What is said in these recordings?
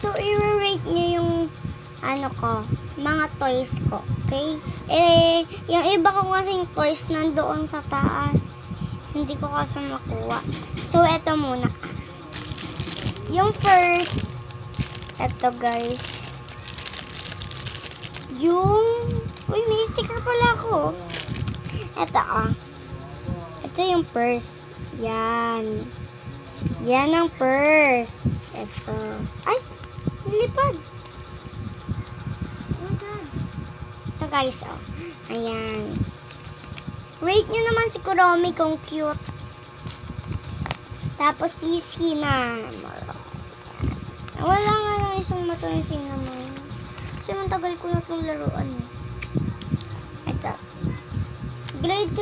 So, i-rate nyo yung mga toys ko. Okay? Yung iba ko kasing toys nandoon sa taas. Hindi ko kasi makuha. So, eto muna. Yung first, eto guys. Uy, may sticker pala ako. Eto Ito yung purse. Yan. Yan ang purse. Ito. Ay! Nilipad. Oh my God. Ito guys, Ayan. Rate nyo naman si Kuromi kung cute. Tapos si Cinnamon. Wala nga lang isang mata ng Cinnamon. Kasi matagal ko na itong laruan. Ito. Grade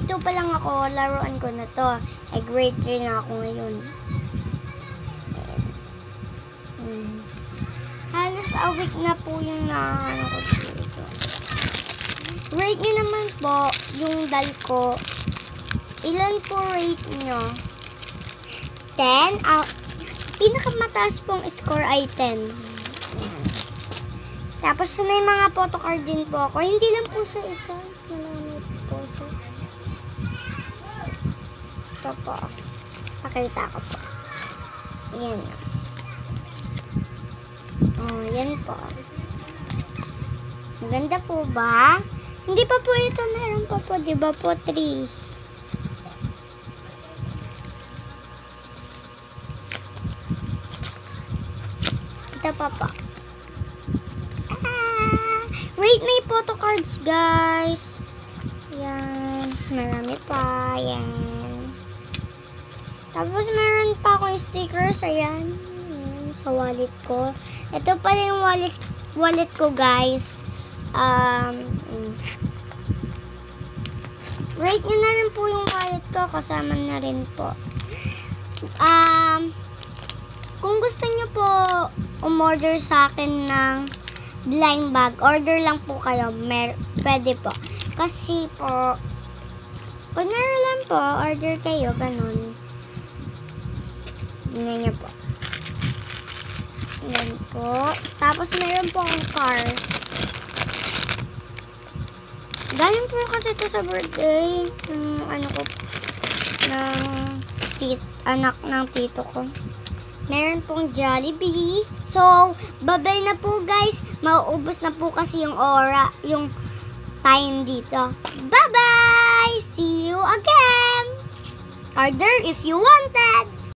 2 pa lang ako. Laruan ko na to. Grade 3 na ako ngayon. Halos a week na po yung ko dito. Rate nyo naman po yung dal ko. Ilan po rate nyo? 10? Pinakamataas pong score ay 10. Tapos may mga photocard din po ako. Hindi lang po siya isa. Marami po siya. Ito po. Pakita ko po. Ayan. Yan po. Maganda po ba? Hindi pa po ito. Meron pa po. Diba po 3? Ito pa po. Rate may photocards, guys. Yan. Marami pa. Yan. Tapos meron pa akong stickers. Ayan. Sa wallet ko. Ito pala yung wallet ko, guys. Rate nyo na rin po yung wallet ko. Kasama na rin po. Kung gusto nyo po umorder sa akin ng blind bag, order lang po kayo. Pwede po. Kasi po, kunyari lang po, order kayo, ganun. Tingnan nyo po. Yan po. Tapos meron po akong car. Galing po kasi ito sa birthday. Anak ng tito ko. Meron pong Jollibee. So, bye-bye na po guys. Mauubos na po kasi yung time dito. Bye-bye! See you again! Order if you wanted!